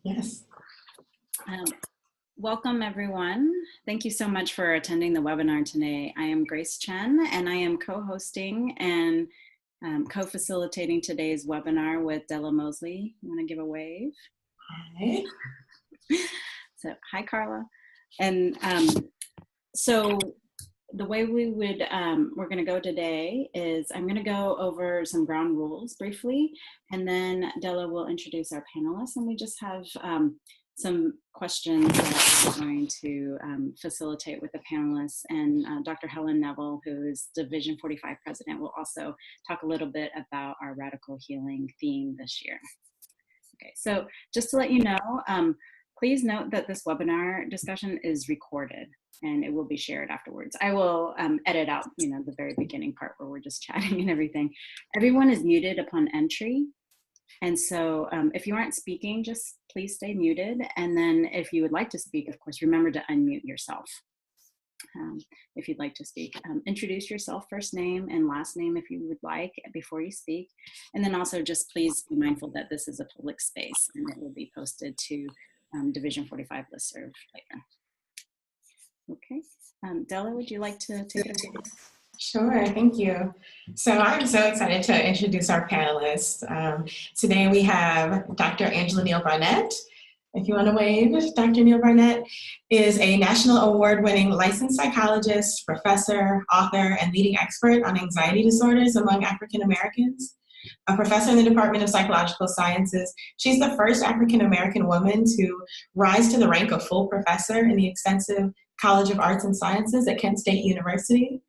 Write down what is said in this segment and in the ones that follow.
Yes. Um, Welcome, everyone. Thank you so much for attending the webinar today. I am Grace Chen, and I am co-hosting and co-facilitating today's webinar with Della Mosley. You want to give a wave? Hi. So, hi, Carla. And so the way we're going to go today is I'm going to go over some ground rules briefly, and then Della will introduce our panelists, and we just have some questions that we're going to facilitate with the panelists. And Dr. Helen Neville, who is Division 45 president, will also talk a little bit about our radical healing theme this year. Okay, so just to let you know, please note that this webinar discussion is recorded and it will be shared afterwards. I will edit out, the very beginning part where we're just chatting and everything. Everyone is muted upon entry. And so if you aren't speaking, just please stay muted. And then if you would like to speak, of course, remember to unmute yourself. If you'd like to speak, introduce yourself, first name and last name if you would like before you speak. And then also just please be mindful that this is a public space and it will be posted to Division 45 listserv later. Okay, Della, would you like to take it away? Sure, thank you. So I'm so excited to introduce our panelists. Today we have Dr. Angela Neal Barnett. If you want to wave, Dr. Neal Barnett is a national award-winning licensed psychologist, professor, author, and leading expert on anxiety disorders among African Americans. A professor in the Department of Psychological Sciences, she's the first African American woman to rise to the rank of full professor in the extensive College of Arts and Sciences at Kent State University.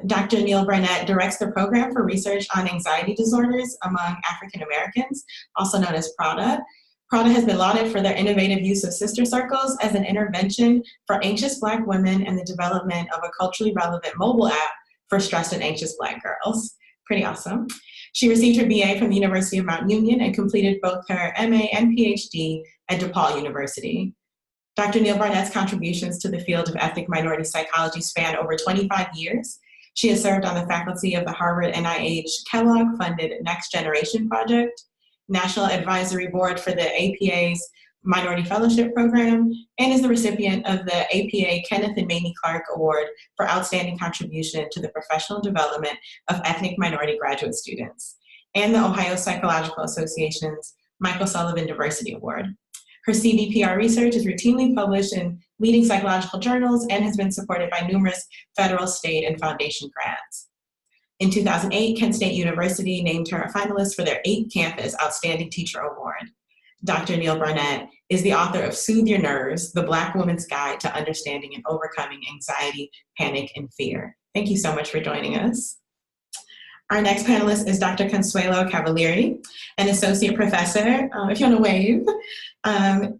Dr. Neal Barnett directs the program for research on anxiety disorders among African Americans, also known as PRADA. PRADA has been lauded for their innovative use of sister circles as an intervention for anxious Black women and the development of a culturally relevant mobile app for stressed and anxious Black girls. Pretty awesome. She received her BA from the University of Mount Union and completed both her MA and PhD at DePaul University. Dr. Neal Barnett's contributions to the field of ethnic minority psychology span over 25 years. She has served on the faculty of the Harvard NIH Kellogg-funded Next Generation Project, National Advisory Board for the APA's Minority Fellowship Program, and is the recipient of the APA Kenneth and Mamie Clark Award for Outstanding Contribution to the Professional Development of Ethnic Minority Graduate Students, and the Ohio Psychological Association's Michael Sullivan Diversity Award. Her CVPR research is routinely published in leading psychological journals and has been supported by numerous federal, state, and foundation grants. In 2008, Kent State University named her a finalist for their 8th Campus Outstanding Teacher Award. Dr. Neal Barnett is the author of Soothe Your Nerves, The Black Woman's Guide to Understanding and Overcoming Anxiety, Panic, and Fear. Thank you so much for joining us. Our next panelist is Dr. Consuelo Cavalieri, an associate professor, if you want to wave.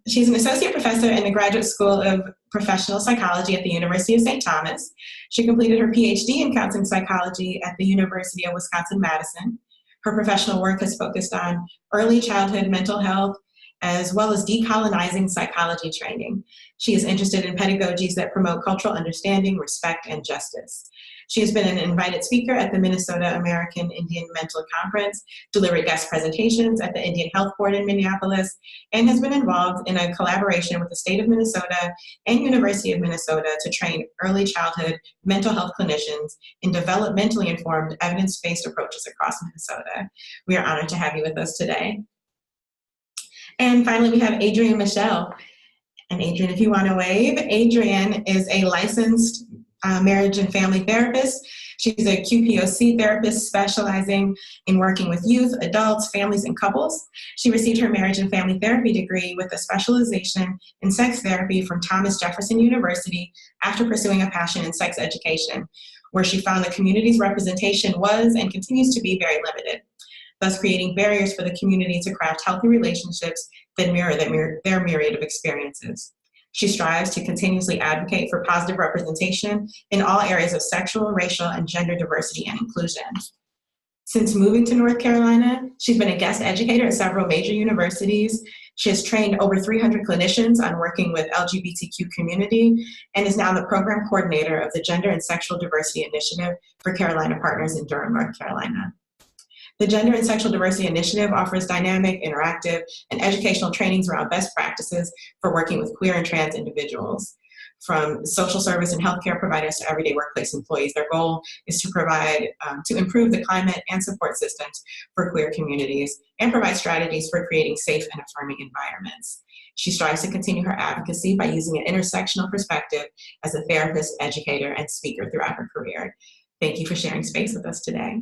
She's an associate professor in the Graduate School of Professional Psychology at the University of St. Thomas. She completed her PhD in counseling psychology at the University of Wisconsin-Madison. Her professional work has focused on early childhood mental health, as well as decolonizing psychology training. She is interested in pedagogies that promote cultural understanding, respect, and justice. She has been an invited speaker at the Minnesota American Indian Mental Conference, delivered guest presentations at the Indian Health Board in Minneapolis, and has been involved in a collaboration with the state of Minnesota and University of Minnesota to train early childhood mental health clinicians in developmentally informed evidence-based approaches across Minnesota. We are honored to have you with us today. And finally, we have Adrienne Michelle. And Adrienne, if you want to wave, Adrienne is a licensed marriage and family therapist. She's a QPOC therapist specializing in working with youth, adults, families, and couples. She received her marriage and family therapy degree with a specialization in sex therapy from Thomas Jefferson University after pursuing a passion in sex education, where she found the community's representation was and continues to be very limited, thus creating barriers for the community to craft healthy relationships that mirror their myriad of experiences. She strives to continuously advocate for positive representation in all areas of sexual, racial, and gender diversity and inclusion. Since moving to North Carolina, she's been a guest educator at several major universities. She has trained over 300 clinicians on working with LGBTQ community and is now the program coordinator of the Gender and Sexual Diversity Initiative for Carolina Partners in Durham, North Carolina. The Gender and Sexual Diversity Initiative offers dynamic, interactive, and educational trainings around best practices for working with queer and trans individuals. From social service and healthcare providers to everyday workplace employees, their goal is to provide, to improve the climate and support systems for queer communities and provide strategies for creating safe and affirming environments. She strives to continue her advocacy by using an intersectional perspective as a therapist, educator, and speaker throughout her career. Thank you for sharing space with us today.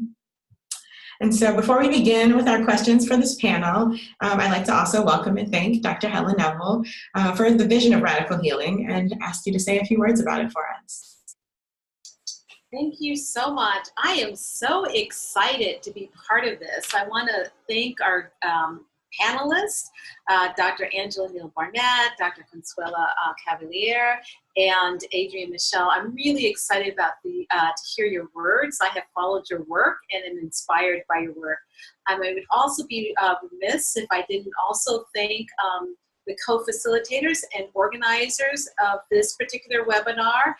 And so before we begin with our questions for this panel, I'd like to also welcome and thank Dr. Helen Neville for the vision of radical healing and ask you to say a few words about it for us. Thank you so much. I am so excited to be part of this. I want to thank our panelists, Dr. Angela Neal Barnett, Dr. Consuela Cavalier, and Adrienne Michelle. I'm really excited about to hear your words. I have followed your work and am inspired by your work. I would also be remiss if I didn't also thank the co-facilitators and organizers of this particular webinar,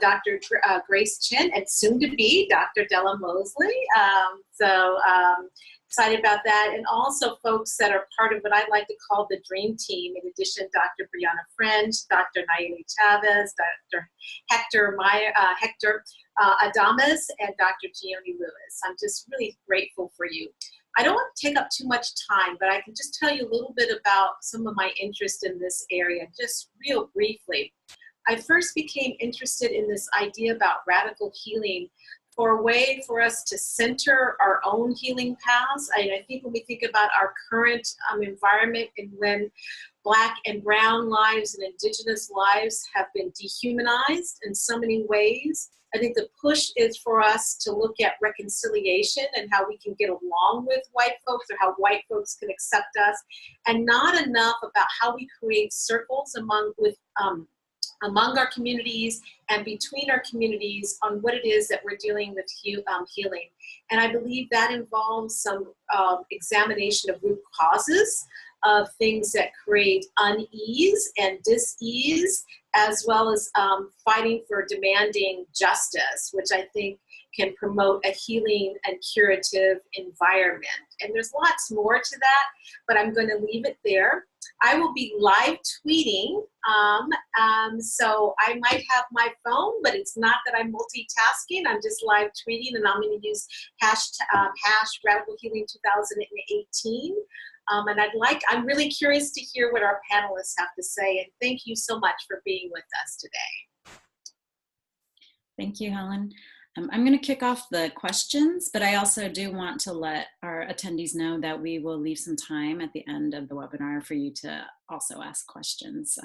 Dr. Grace Chin, and soon to be Dr. Della Mosley. Excited about that, and also folks that are part of what I like to call the dream team. In addition, Dr. Brianna French, Dr. Nayeli Chavez, Dr. Hector Adames, and Dr. Gioni Lewis. I'm just really grateful for you. I don't want to take up too much time, but I can just tell you a little bit about some of my interest in this area, just real briefly. I first became interested in this idea about radical healing for a way for us to center our own healing paths. I think when we think about our current environment and when Black and brown lives and Indigenous lives have been dehumanized in so many ways, I think the push is for us to look at reconciliation and how we can get along with white folks, or how white folks can accept us, and not enough about how we create circles among our communities and between our communities on what it is that we're dealing with healing. And I believe that involves some examination of root causes of things that create unease and dis-ease, as well as fighting for demanding justice, which I think can promote a healing and curative environment. And there's lots more to that, but I'm going to leave it there. I will be live tweeting, so I might have my phone, but it's not that I'm multitasking. I'm just live tweeting, and I'm going to use hash Radical Healing 2018. And I'm really curious to hear what our panelists have to say, and thank you so much for being with us today. Thank you, Helen. I'm going to kick off the questions, but I also do want to let our attendees know that we will leave some time at the end of the webinar for you to also ask questions.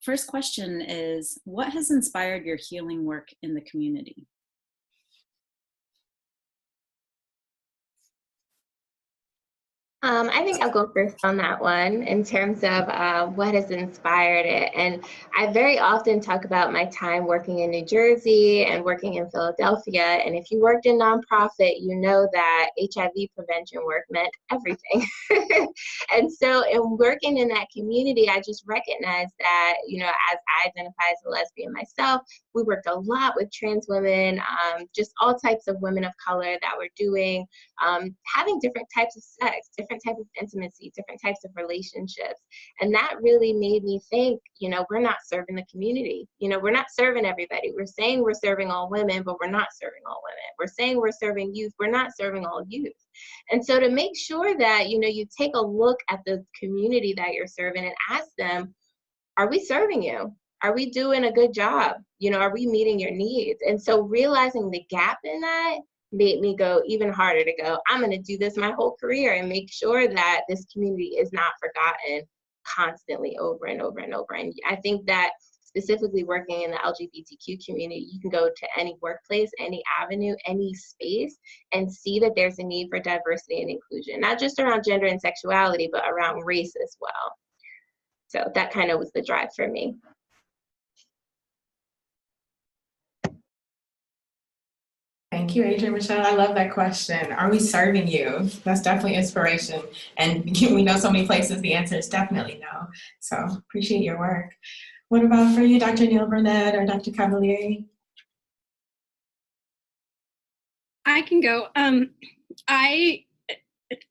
First question is, what has inspired your healing work in the community? I think I'll go first on that one in terms of what has inspired it. And I very often talk about my time working in New Jersey and working in Philadelphia. And if you worked in nonprofit, you know that HIV prevention work meant everything. And so in working in that community, I just recognized that, you know, as I identify as a lesbian myself, we worked a lot with trans women, just all types of women of color that were doing, having different types of sex, different types of intimacy, different types of relationships. And that really made me think, you know, we're not serving the community. You know, we're not serving everybody. We're saying we're serving all women, but we're not serving all women. We're saying we're serving youth. We're not serving all youth. And so to make sure that, you know, you take a look at the community that you're serving and ask them, are we serving you? Are we doing a good job? You know, are we meeting your needs? And so realizing the gap in that made me go even harder to go, I'm going to do this my whole career and make sure that this community is not forgotten constantly over and over and over. And I think that specifically working in the LGBTQ community, you can go to any workplace, any avenue, any space, and see that there's a need for diversity and inclusion, not just around gender and sexuality, but around race as well. So that kind of was the drive for me. Thank you, Adrienne Michelle. I love that question. Are we serving you? That's definitely inspiration. And we know so many places the answer is definitely no. So appreciate your work. What about for you, Dr. Neal Barnett or Dr. Cavalier? I can go. I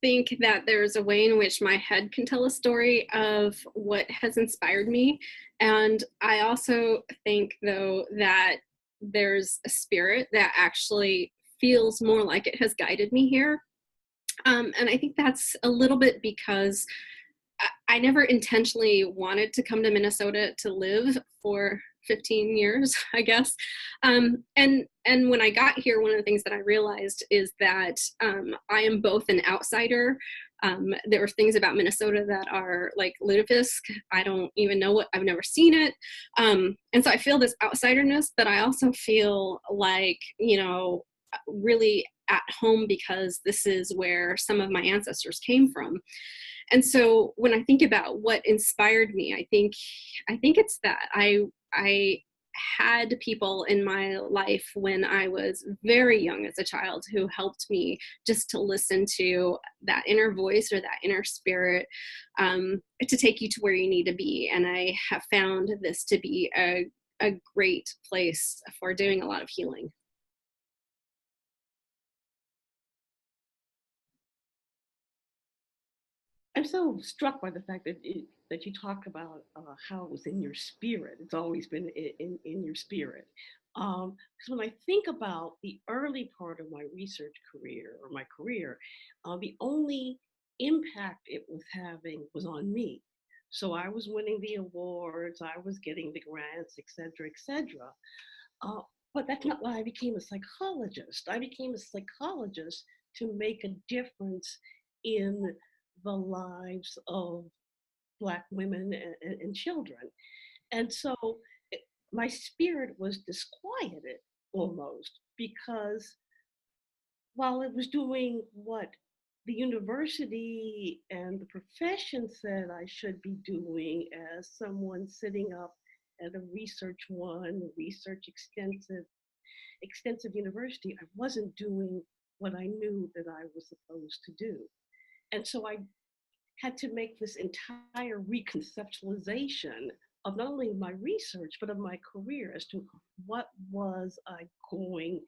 think that there's a way in which my head can tell a story of what has inspired me. And I also think, though, that there's a spirit that actually feels more like it has guided me here. And I think that's a little bit because I never intentionally wanted to come to Minnesota to live for 15 years, I guess. And when I got here, one of the things that I realized is that I am both an outsider. There are things about Minnesota that are like lutefisk. I don't even know what, I've never seen it. And so I feel this outsiderness, but I also feel like, you know, really at home because this is where some of my ancestors came from. And so when I think about what inspired me, I think it's that I had people in my life when I was very young as a child who helped me just to listen to that inner voice or that inner spirit to take you to where you need to be. And I have found this to be a great place for doing a lot of healing. I'm so struck by the fact that that you talk about how it was in your spirit. It's always been in your spirit. Because when I think about the early part of my research career or my career, the only impact it was having was on me. So I was winning the awards, I was getting the grants, et cetera, et cetera. Uh, but that's not why I became a psychologist. I became a psychologist to make a difference in the lives of Black women and children. And so it, my spirit was disquieted almost because while it was doing what the university and the profession said I should be doing as someone sitting up at a research extensive university, I wasn't doing what I knew that I was supposed to do. And so I had to make this entire reconceptualization of not only my research, but of my career as to what was I going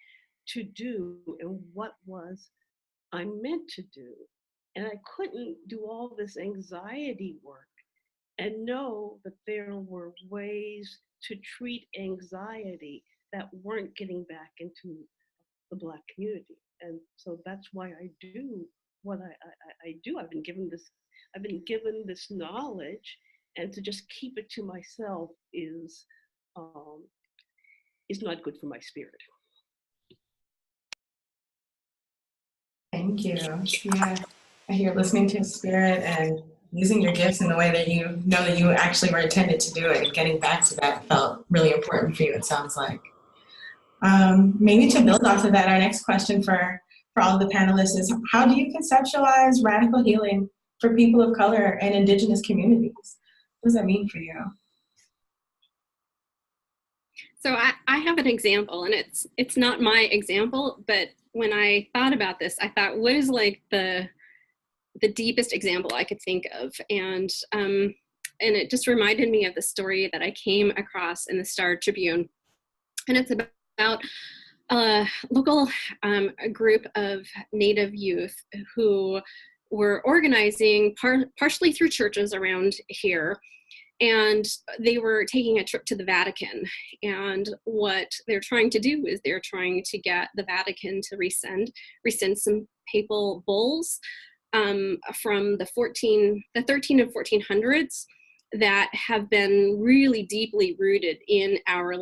to do and what was I meant to do. And I couldn't do all this anxiety work and know that there were ways to treat anxiety that weren't getting back into the Black community. And so that's why I do what I do. I've been given this knowledge, and to just keep it to myself is not good for my spirit. Thank you. Yeah, I hear listening to your spirit and using your gifts in the way that you know that you actually were intended to do it, and getting back to that felt really important for you, it sounds like. Maybe to build off of that, our next question for all the panelists is, how do you conceptualize radical healing for people of color and Indigenous communities? What does that mean for you? So I have an example, and it's not my example, but when I thought about this, I thought, what is like the deepest example I could think of? And it just reminded me of the story that I came across in the Star Tribune. And it's about a local group of Native youth who were organizing partially through churches around here. And they were taking a trip to the Vatican. And what they're trying to do is they're trying to get the Vatican to rescind some papal bulls from the 13 and 1400s that have been really deeply rooted in our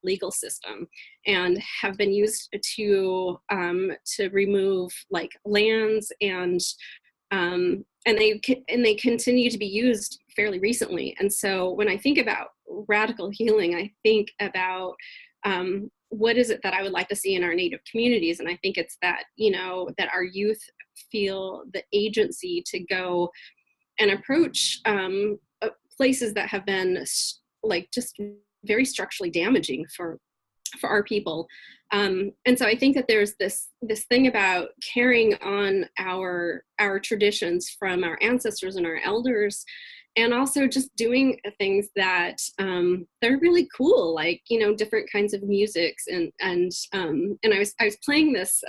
legal system and have been used to remove like lands and they continue to be used fairly recently. And so when I think about radical healing, I think about what is it that I would like to see in our Native communities? And I think it's that, you know, that our youth feel the agency to go and approach places that have been like just very structurally damaging for our people. And so I think that there's this thing about carrying on our traditions from our ancestors and our elders, and also just doing things that are really cool, like, you know, different kinds of musics. And I was playing this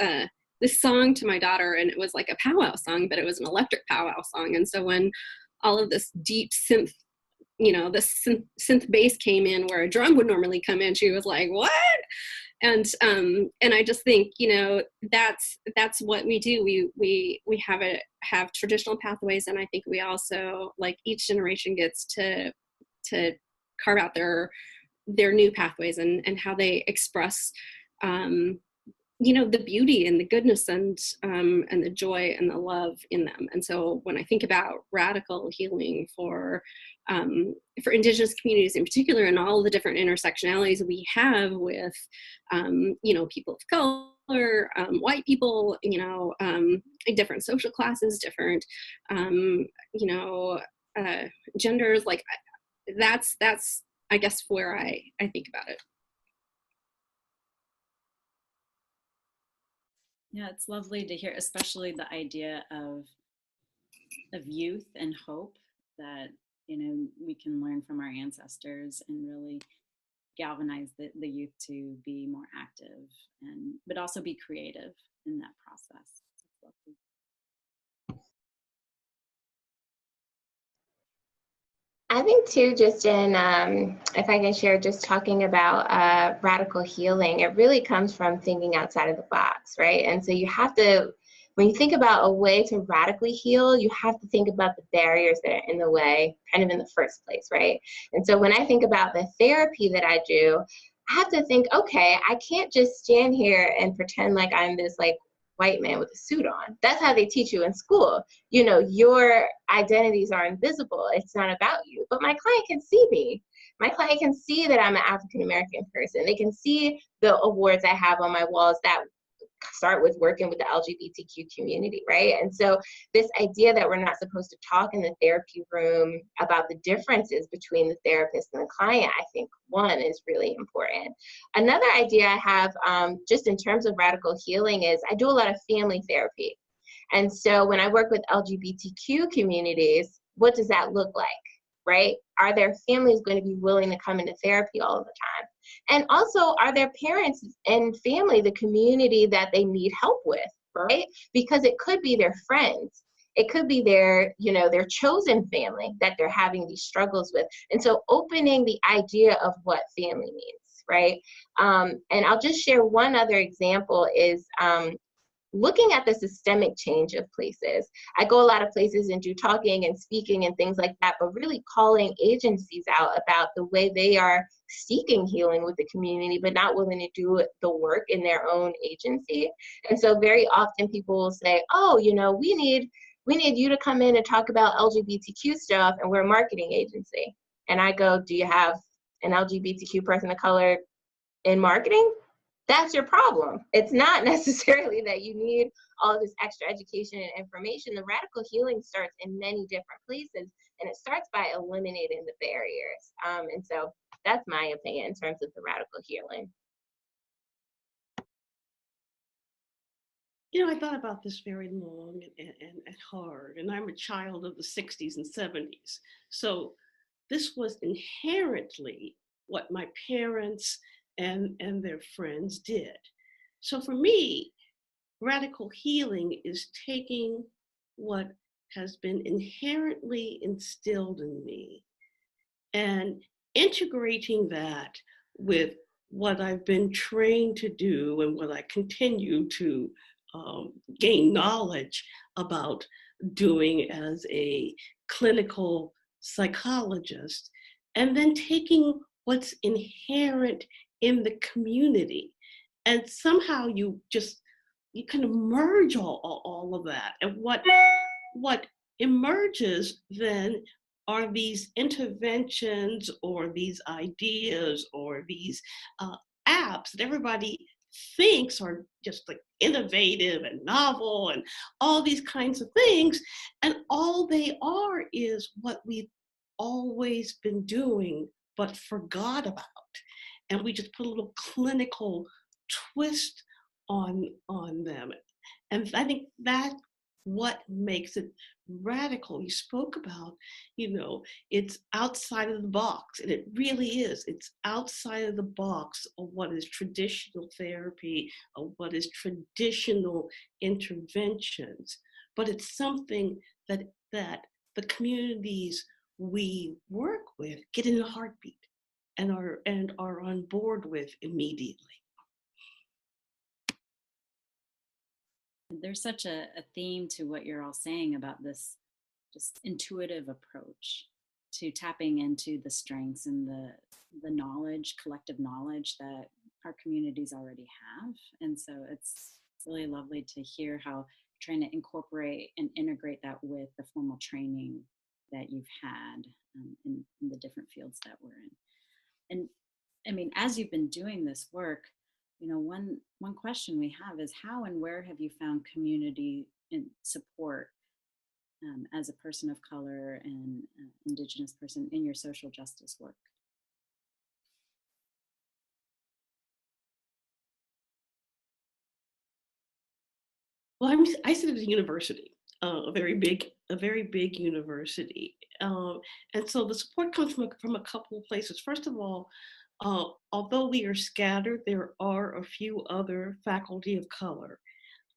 this song to my daughter, and it was like a powwow song, but it was an electric powwow song. And so when all of this deep synth, the synth bass came in where a drum would normally come in, she was like, what? And I just think, that's what we do. We have traditional pathways, and I think we also, like, each generation gets to carve out their new pathways and how they express the beauty and the goodness and the joy and the love in them. And so when I think about radical healing for Indigenous communities in particular, and all the different intersectionalities we have with, people of color, white people, different social classes, different, genders, like that's I guess where I think about it. Yeah, it's lovely to hear, especially the idea of youth and hope that, we can learn from our ancestors and really galvanize the youth to be more active but also be creative in that process. It's lovely. I think too, just in, if I can share, just talking about radical healing, it really comes from thinking outside of the box, right? And so you have to, when you think about a way to radically heal, you have to think about the barriers that are in the way, kind of in the first place, right? And so when I think about the therapy that I do, I have to think, okay, I can't just stand here and pretend like I'm this like white man with a suit on. That's how they teach you in school. Your identities are invisible. It's not about you. But my client can see me. My client can see that I'm an African American person. They can see the awards I have on my walls that start with working with the LGBTQ community, right? And so this idea that we're not supposed to talk in the therapy room about the differences between the therapist and the client, I think one is really important. Another idea I have just in terms of radical healing is I do a lot of family therapy. And so when I work with LGBTQ communities, what does that look like, right? Are their families going to be willing to come into therapy all of the time? And also, are their parents and family the community that they need help with, right? Because it could be their friends. It could be their chosen family that they're having these struggles with. And so opening the idea of what family means, right? And I'll just share one other example is looking at the systemic change of places. I go a lot of places and do talking and speaking and things like that, but really calling agencies out about the way they are seeking healing with the community, but not willing to do the work in their own agency. And so very often people will say, oh, we need you to come in and talk about LGBTQ stuff, and we're a marketing agency. And I go, do you have an LGBTQ person of color in marketing? That's your problem. It's not necessarily that you need all of this extra education and information. The radical healing starts in many different places, and it starts by eliminating the barriers. And so that's my opinion in terms of the radical healing. I thought about this very long and hard, and I'm a child of the 60s and 70s. So this was inherently what my parents and their friends did. So for me, radical healing is taking what has been inherently instilled in me and integrating that with what I've been trained to do and what I continue to gain knowledge about doing as a clinical psychologist, and then taking what's inherent in the community. And somehow you kind of merge all of that. And what emerges then are these interventions or these ideas or these apps that everybody thinks are just like innovative and novel and all these kinds of things. And all they are is what we've always been doing but forgot about. And we just put a little clinical twist on them. And I think that what makes it radical. You spoke about, it's outside of the box, and it really is. It's outside of the box of what is traditional therapy, of what is traditional interventions, but it's something that the communities we work with get in a heartbeat and are on board with immediately. There's such a theme to what you're all saying about this just intuitive approach to tapping into the strengths and the knowledge, collective knowledge that our communities already have. And so it's really lovely to hear how trying to incorporate and integrate that with the formal training that you've had in the different fields that we're in. And I mean, as you've been doing this work, one question we have is how and where have you found community and support as a person of color and Indigenous person in your social justice work? Well, I sit at a university, a very big university, and so the support comes from a couple of places. First of all, although we are scattered, there are a few other faculty of color,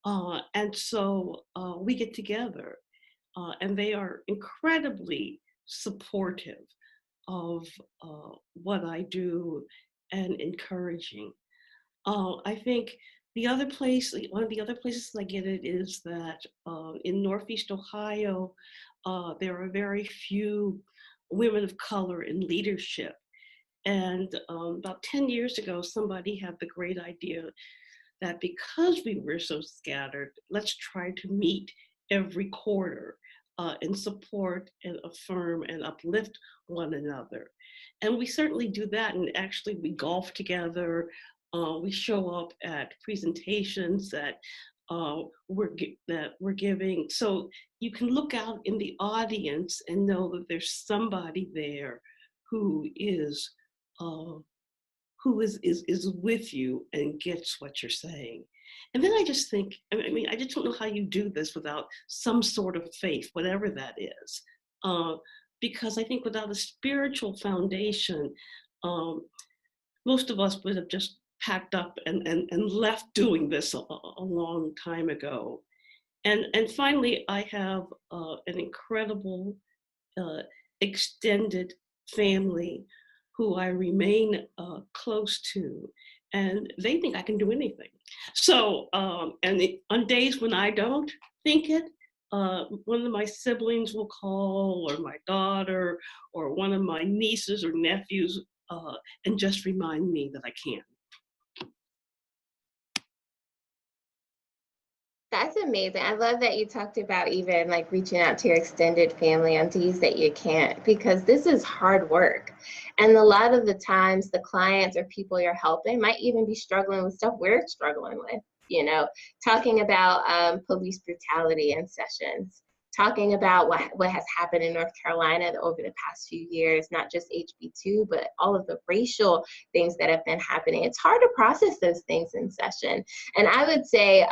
and so we get together, and they are incredibly supportive of what I do and encouraging. I think one of the other places I get it is that in Northeast Ohio, there are very few women of color in leadership. And about 10 years ago, somebody had the great idea that because we were so scattered, let's try to meet every quarter and support and affirm and uplift one another. And we certainly do that. And actually we golf together. We show up at presentations that we're giving. So you can look out in the audience and know that there's somebody there who is with you and gets what you're saying. And then I just think, I just don't know how you do this without some sort of faith, whatever that is. Because I think without a spiritual foundation, most of us would have just packed up and left doing this a long time ago. And finally, I have an incredible extended family who I remain close to, and they think I can do anything. So, on days when I don't think it, one of my siblings will call, or my daughter, or one of my nieces or nephews, and just remind me that I can. That's amazing. I love that you talked about even like reaching out to your extended family on days that you can't, because this is hard work. And a lot of the times the clients or people you're helping might even be struggling with stuff we're struggling with, talking about police brutality in sessions, talking about what has happened in North Carolina over the past few years, not just HB2, but all of the racial things that have been happening. It's hard to process those things in session. And I would say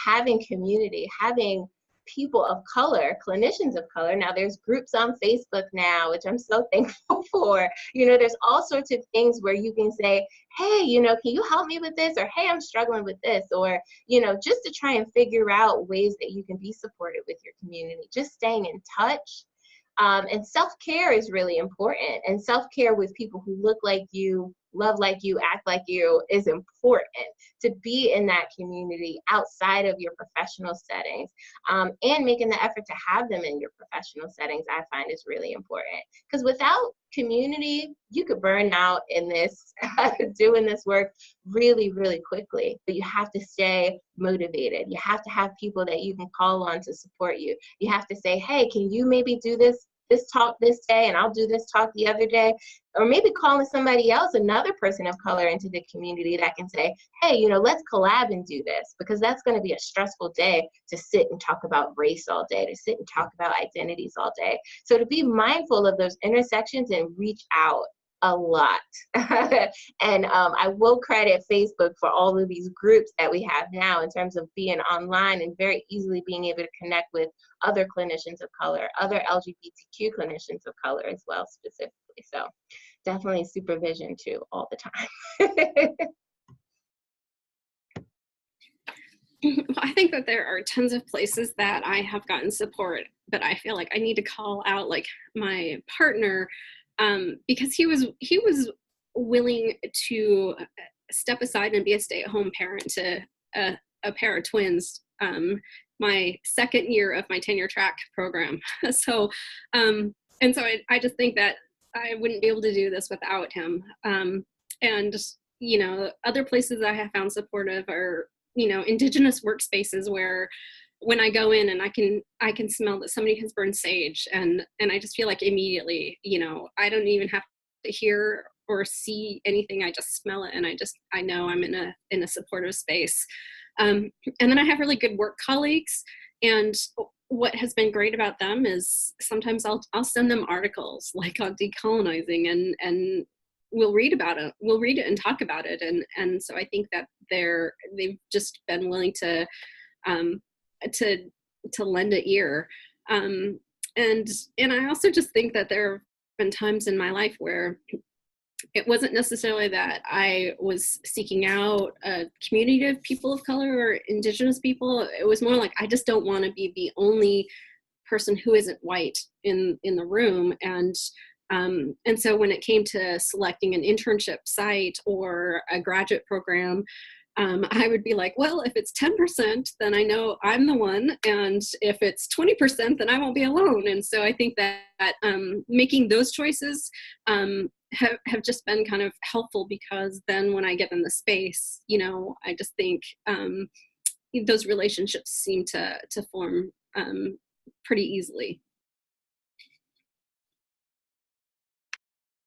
having community, having people of color, clinicians of color. Now there's groups on Facebook now, which I'm so thankful for. There's all sorts of things where you can say, hey, can you help me with this? Or, hey, I'm struggling with this. Or, just to try and figure out ways that you can be supported with your community, just staying in touch. And self-care is really important. And self-care with people who look like you, love like you, act like you is important. To be in that community outside of your professional settings, and making the effort to have them in your professional settings, I find is really important. Because without community, you could burn out in this, doing this work really, really quickly. But you have to stay motivated. You have to have people that you can call on to support you. You have to say, hey, can you maybe do this talk this day, and I'll do this talk the other day. Or maybe calling somebody else, another person of color into the community that can say, hey, let's collab and do this, because that's going to be a stressful day to sit and talk about race all day, to sit and talk about identities all day. So to be mindful of those intersections and reach out a lot. And I will credit Facebook for all of these groups that we have now in terms of being online and very easily being able to connect with other clinicians of color, other LGBTQ clinicians of color as well, specifically. So definitely supervision too, all the time. I think that there are tons of places that I have gotten support, but I feel like I need to call out like my partner, because he was willing to step aside and be a stay-at-home parent to a pair of twins, my second year of my tenure track program. So and so I just think that I wouldn't be able to do this without him. And you know, other places I have found supportive are, you know, indigenous workspaces where when I go in and I can smell that somebody has burned sage, and I just feel like immediately, you know, I don't even have to hear or see anything. I just smell it, and I know I'm in a supportive space. And then I have really good work colleagues, and what has been great about them is sometimes I'll send them articles like on decolonizing, and we'll read about it. We'll read it and talk about it. And so I think that they've just been willing to lend an ear. And I also just think that there have been times in my life where it wasn't necessarily that I was seeking out a community of people of color or indigenous people. It was more like, I just don't want to be the only person who isn't white in the room. And so when it came to selecting an internship site or a graduate program, I would be like, well, if it's 10%, then I know I'm the one. And if it's 20%, then I won't be alone. And so I think that making those choices have just been kind of helpful, because then when I get in the space, you know, I just think those relationships seem to form pretty easily.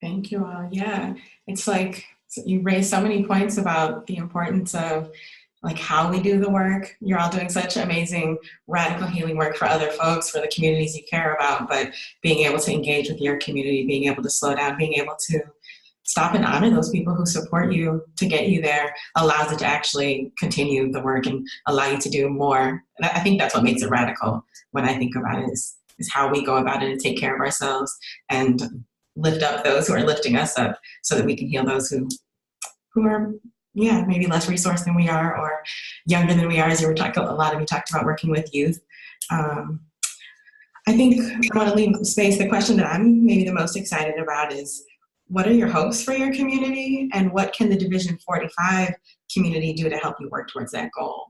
Thank you all. Yeah, it's like you raised so many points about the importance of like how we do the work. You're all doing such amazing radical healing work for other folks, for the communities you care about, but being able to engage with your community, being able to slow down, being able to stop and honor those people who support you to get you there allows it to actually continue the work and allow you to do more. And I think that's what makes it radical when I think about it, is how we go about it and take care of ourselves and lift up those who are lifting us up so that we can heal those who are, yeah, maybe less resourced than we are or younger than we are. As you were talking, a lot of you talked about working with youth. I think I want to leave space. The question that I'm maybe the most excited about is, what are your hopes for your community, and what can the Division 45 community do to help you work towards that goal?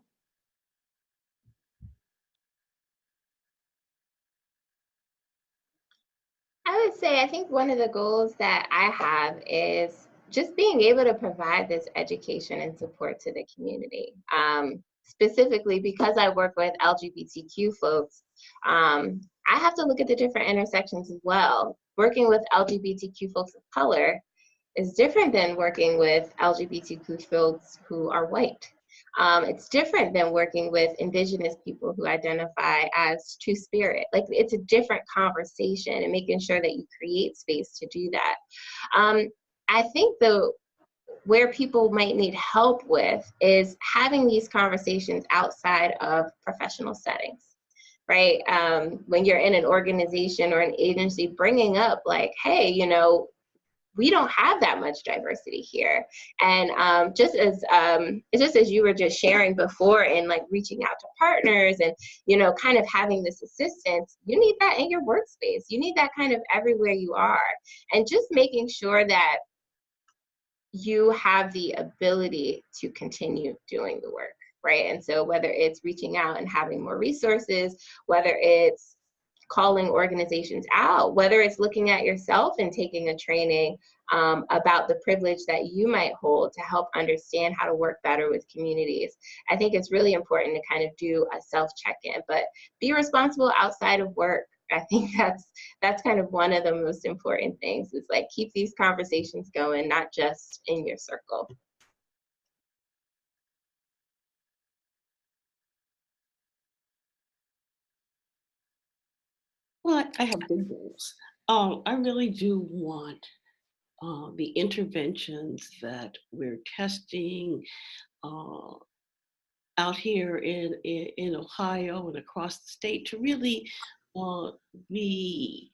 I would say I think one of the goals that I have is just being able to provide this education and support to the community. Specifically because I work with LGBTQ folks, I have to look at the different intersections as well. Working with LGBTQ folks of color is different than working with LGBTQ folks who are white. It's different than working with indigenous people who identify as two-spirit. Like, it's a different conversation, and making sure that you create space to do that. I think though, where people might need help with is having these conversations outside of professional settings, right? When you're in an organization or an agency, bringing up like, hey, you know, we don't have that much diversity here. And just as you were just sharing before, and like reaching out to partners and, you know, kind of having this assistance, you need that in your workspace. You need that kind of everywhere you are. And just making sure that you have the ability to continue doing the work, right? And so whether it's reaching out and having more resources, whether it's calling organizations out, whether it's looking at yourself and taking a training about the privilege that you might hold to help understand how to work better with communities. I think it's really important to kind of do a self-check-in, but be responsible outside of work. I think that's kind of one of the most important things, is like keep these conversations going, not just in your circle. Well, I have big goals. I really do want the interventions that we're testing out here in Ohio and across the state to really be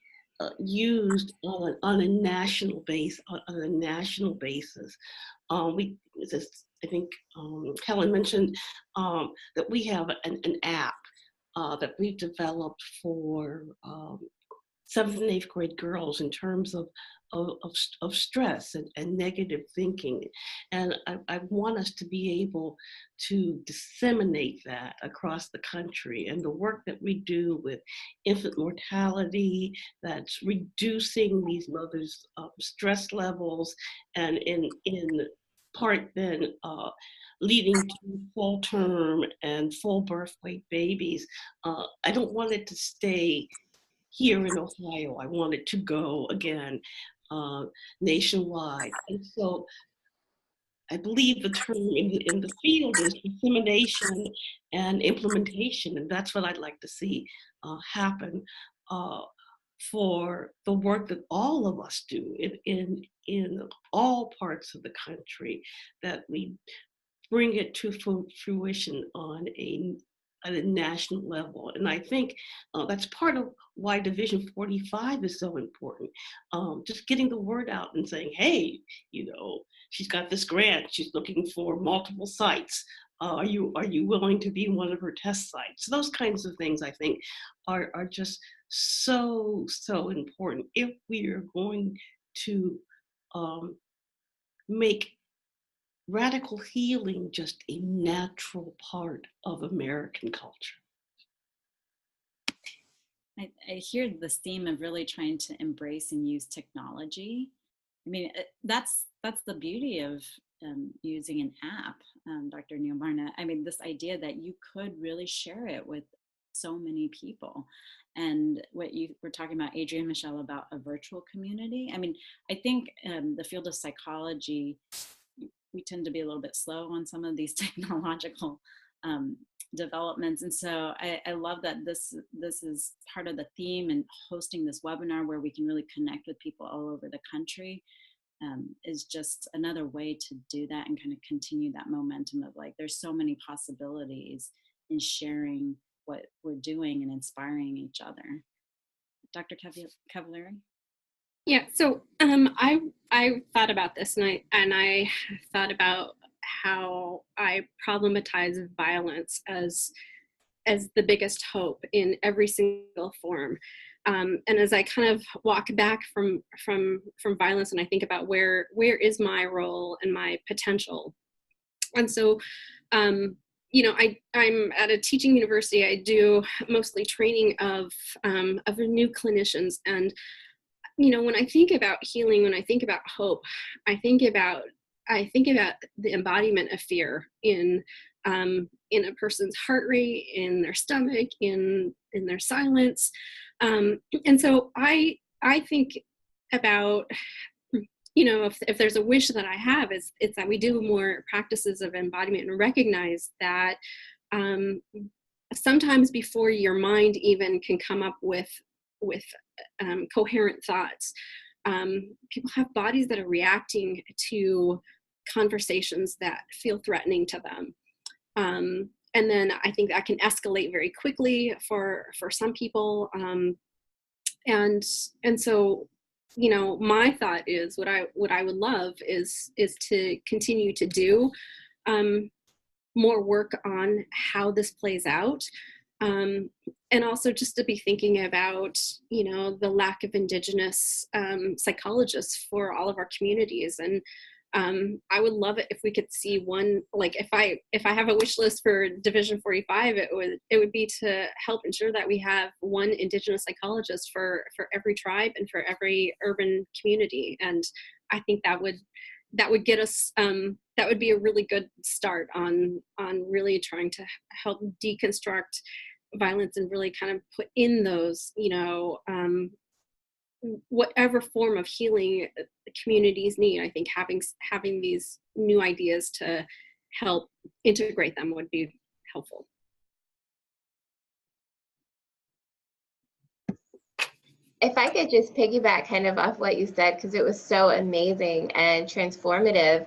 used on a national base on a national basis. I think Helen mentioned that we have an app that we've developed for 7th and 8th grade girls in terms of stress and negative thinking. And I want us to be able to disseminate that across the country. And the work that we do with infant mortality, that's reducing these mothers' stress levels, and in part then leading to full term and full birth weight babies. I don't want it to stay here in Ohio. I want it to go again nationwide. And so I believe the term in the field is dissemination and implementation, and that's what I'd like to see happen for the work that all of us do in all parts of the country, that we bring it to fruition at a national level. And I think that's part of why Division 45 is so important. Just getting the word out and saying, hey, she's got this grant, she's looking for multiple sites. Are you willing to be one of her test sites? So those kinds of things, I think, are just so important if we are going to make radical healing just a natural part of American culture. I hear this theme of really trying to embrace and use technology. I mean, that's the beauty of using an app, Dr. Neil Barnett. I mean, this idea that you could really share it with so many people. And what you were talking about, Adrienne, Michelle, about a virtual community. I mean, I think the field of psychology, we tend to be a little bit slow on some of these technological developments. And so I love that this is part of the theme, and hosting this webinar where we can really connect with people all over the country is just another way to do that and kind of continue that momentum of, like, there's so many possibilities in sharing what we're doing and inspiring each other. Dr. Cavallari? Yeah, so I thought about this, and I thought about how I problematize violence as the biggest hope in every single form. And as I kind of walk back from violence, and I think about where is my role and my potential. And so I'm at a teaching university. I do mostly training of new clinicians, and when I think about healing, when I think about hope, I think about the embodiment of fear in a person's heart rate, in their stomach, in their silence, and so I think about, if there's a wish that I have, it's that we do more practices of embodiment and recognize that sometimes before your mind even can come up with coherent thoughts, people have bodies that are reacting to conversations that feel threatening to them. And then I think that can escalate very quickly for some people. And so, my thought is what I would love is to continue to do more work on how this plays out. And also just to be thinking about, the lack of Indigenous psychologists for all of our communities. And I would love it if we could see one, like if I have a wish list for Division 45, it would be to help ensure that we have one Indigenous psychologist for every tribe and for every urban community. And I think that would get us, that would be a really good start on really trying to help deconstruct violence and really kind of put in those, whatever form of healing the communities need. I think having these new ideas to help integrate them would be helpful. If I could just piggyback kind of off what you said, because it was so amazing and transformative.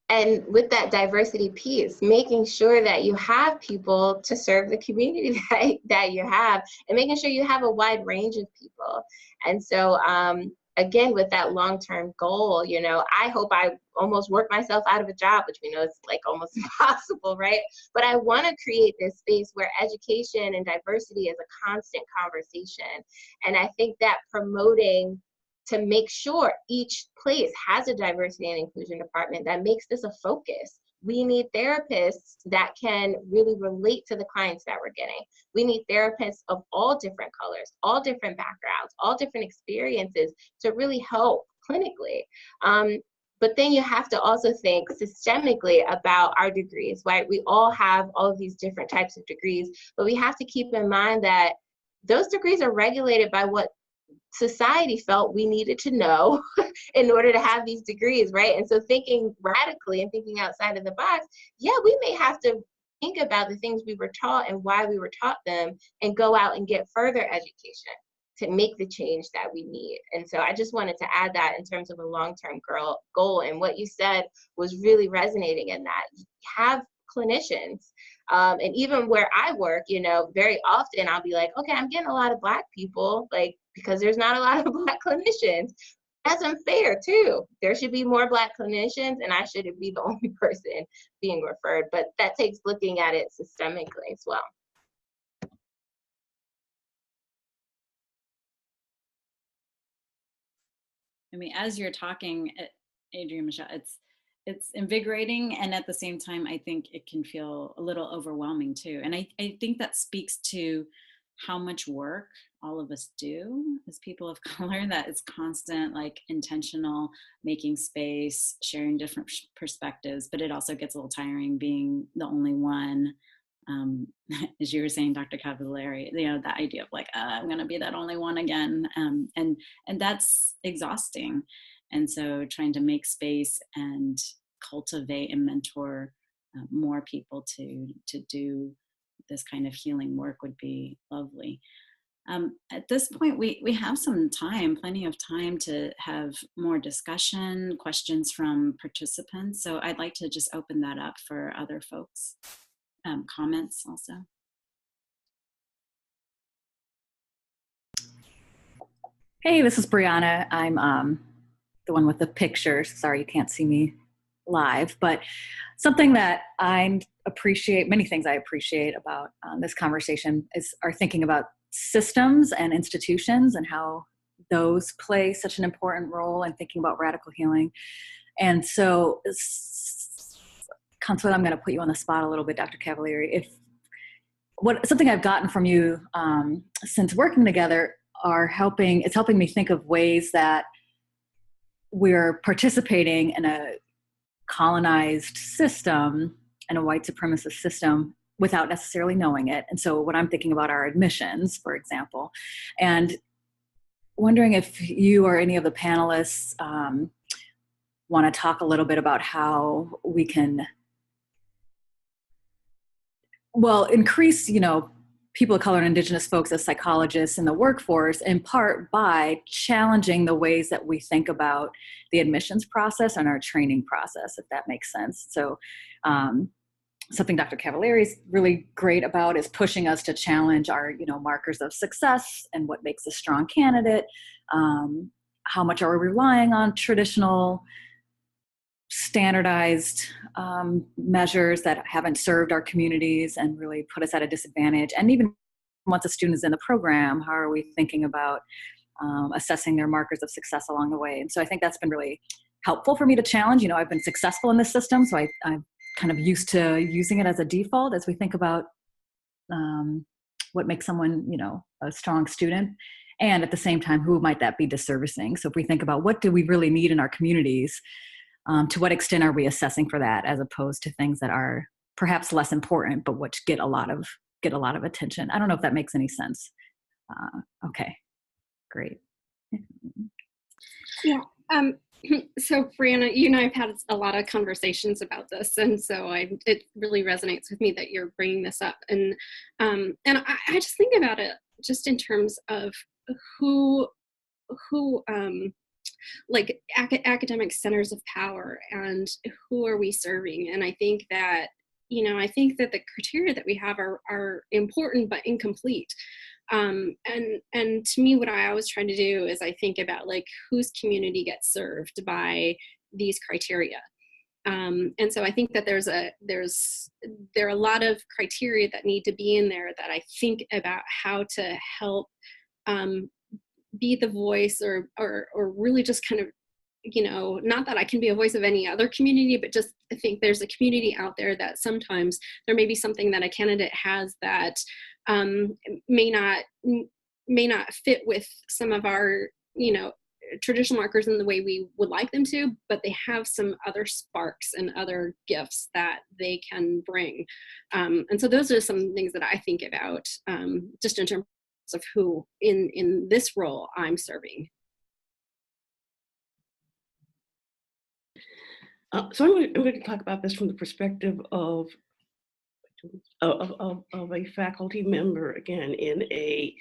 And with that diversity piece, making sure that you have people to serve the community that you have, and making sure you have a wide range of people. And so, again, with that long-term goal, you know, I hope I almost work myself out of a job, which we know is like almost impossible, right? But I want to create this space where education and diversity is a constant conversation. And I think that promoting to make sure each place has a diversity and inclusion department that makes this a focus. We need therapists that can really relate to the clients that we're getting. We need therapists of all different colors, all different backgrounds, all different experiences to really help clinically. But then you have to also think systemically about our degrees, right? We all have all of these different types of degrees, but we have to keep in mind that those degrees are regulated by what society felt we needed to know in order to have these degrees, right? And so thinking radically and thinking outside of the box, yeah, we may have to think about the things we were taught and why we were taught them and go out and get further education to make the change that we need. And so I just wanted to add that in terms of a long-term goal. And what you said was really resonating in that. Have clinicians. And even where I work, you know, very often I'll be like, okay, I'm getting a lot of Black people, like, because there's not a lot of Black clinicians. That's unfair too. There should be more Black clinicians, and I shouldn't be the only person being referred. But that takes looking at it systemically as well. I mean, as you're talking, Adrienne, Michelle, it's invigorating, and at the same time, I think it can feel a little overwhelming too. And I think that speaks to how much work all of us do as people of color, that it's constant, like intentional, making space, sharing different perspectives, but it also gets a little tiring being the only one. As you were saying, Dr. Cavallari, you know, the idea of like, I'm going to be that only one again. And that's exhausting. And so trying to make space and cultivate and mentor more people to do this kind of healing work would be lovely. At this point, we have some time, plenty of time to have more discussion, questions from participants. So I'd like to just open that up for other folks. Comments also. Hey, this is Brianna. I'm the one with the picture. Sorry you can't see me live, but something that I appreciate, many things I appreciate about this conversation are thinking about systems and institutions and how those play such an important role in thinking about radical healing. And so, Consuelo, I'm going to put you on the spot a little bit, Dr. Cavallari. Something I've gotten from you since working together it's helping me think of ways that we're participating in a colonized system and a white supremacist system without necessarily knowing it. And so what I'm thinking about are admissions, for example, and wondering if you or any of the panelists want to talk a little bit about how we can increase, people of color and Indigenous folks as psychologists in the workforce, in part by challenging the ways that we think about the admissions process and our training process, if that makes sense. So something Dr. Cavallari is really great about is pushing us to challenge our, markers of success and what makes a strong candidate. How much are we relying on traditional standardized measures that haven't served our communities and really put us at a disadvantage? And even once a student is in the program, how are we thinking about assessing their markers of success along the way? And so I think that's been really helpful for me to challenge. I've been successful in this system, so I'm kind of used to using it as a default as we think about what makes someone, a strong student. And at the same time, who might that be disservicing? So if we think about what do we really need in our communities, to what extent are we assessing for that, as opposed to things that are perhaps less important, but which get a lot of attention? I don't know if that makes any sense. Okay, great. Yeah. So Brianna, you and I have had a lot of conversations about this, and so it really resonates with me that you're bringing this up. And I just think about it just in terms of who who like academic centers of power, and who are we serving? And I think that, I think that the criteria that we have are important but incomplete. And to me, what I always try to do is I think about like whose community gets served by these criteria. And so I think that there are a lot of criteria that need to be in there that I think about how to help be the voice or really just kind of, not that I can be a voice of any other community, but just I think there's a community out there that sometimes there may be something that a candidate has that may not fit with some of our, traditional markers in the way we would like them to, but they have some other sparks and other gifts that they can bring. And so those are some things that I think about just in terms of who in this role I'm serving. So I'm going to talk about this from the perspective of a faculty member, again, in a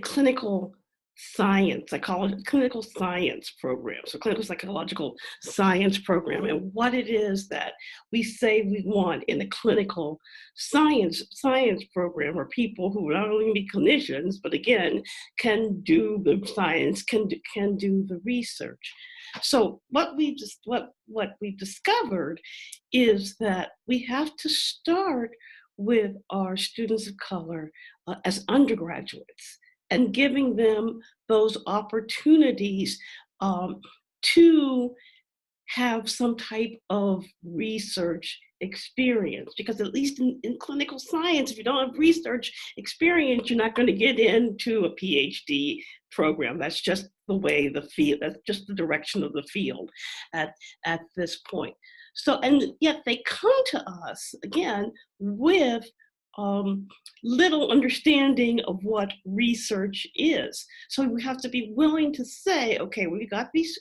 clinical clinical science program, so clinical psychological science program, and what it is that we say we want in a clinical science program are people who not only be clinicians, but again, can do the science, can do the research. So what we've discovered is that we have to start with our students of color as undergraduates and giving them those opportunities to have some type of research experience. Because at least in clinical science, if you don't have research experience, you're not going to get into a PhD program. That's just the way the field, that's just the direction of the field at this point. So, and yet they come to us, again, with little understanding of what research is. So we have to be willing to say, okay, we have these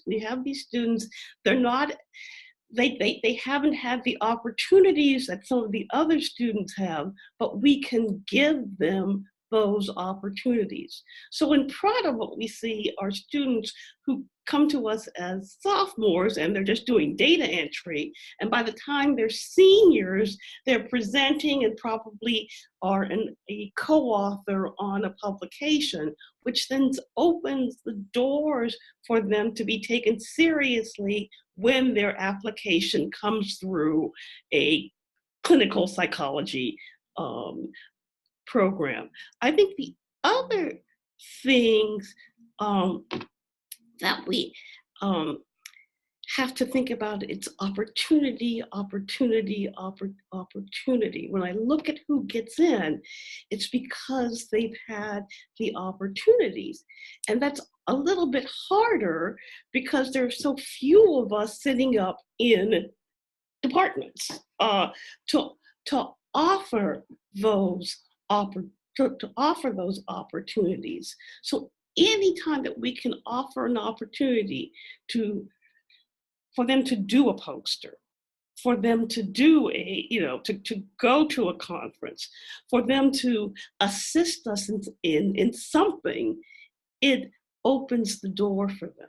students, they haven't had the opportunities that some of the other students have, but we can give them those opportunities. So in Prada, what we see are students who come to us as sophomores and they're just doing data entry. And by the time they're seniors, they're presenting and probably are a co-author on a publication, which then opens the doors for them to be taken seriously when their application comes through a clinical psychology program. I think the other things that we have to think about, it's opportunity. When I look at who gets in, it's because they've had the opportunities. And that's a little bit harder because there are so few of us sitting up in departments to offer those opportunities. So anytime that we can offer an opportunity for them to do a poster, for them to do to go to a conference, for them to assist us in something, it opens the door for them.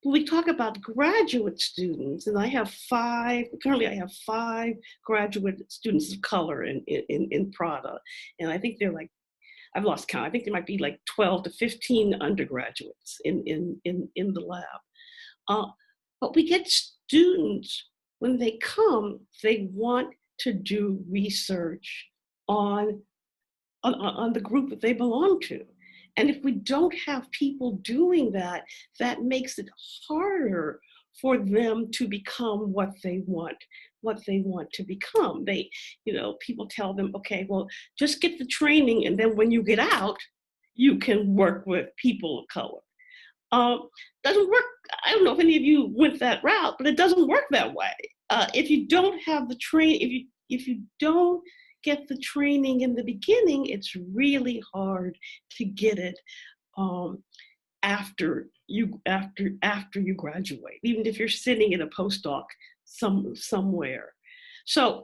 When we talk about graduate students, and currently I have five graduate students of color in Prada, and I think they're like, I've lost count. I think there might be like 12 to 15 undergraduates in the lab. But we get students, when they come, they want to do research on the group that they belong to. And if we don't have people doing that, that makes it harder for them to become what they want to become. People tell them, okay, well, just get the training, and then when you get out, you can work with people of color. Doesn't work. I don't know if any of you went that route, but it doesn't work that way. If you don't have the training, if you don't get the training in the beginning, it's really hard to get it after you graduate, even if you're sitting in a postdoc somewhere. So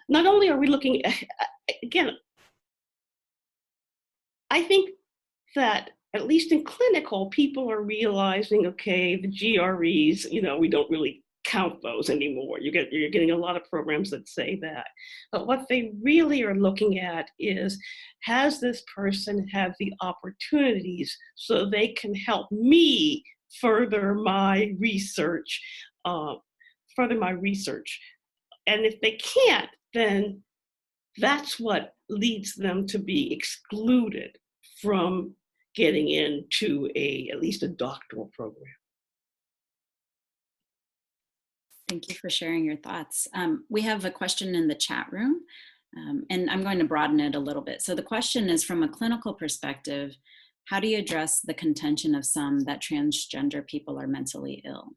not only are we looking at, again, I think that at least in clinical, people are realizing, okay, the GREs, we don't really count those anymore. You're getting a lot of programs that say that. But what they really are looking at is, has this person had the opportunities so they can help me further my research, And if they can't, then that's what leads them to be excluded from getting into at least a doctoral program. Thank you for sharing your thoughts. We have a question in the chat room, and I'm going to broaden it a little bit. So the question is, from a clinical perspective, how do you address the contention of some that transgender people are mentally ill?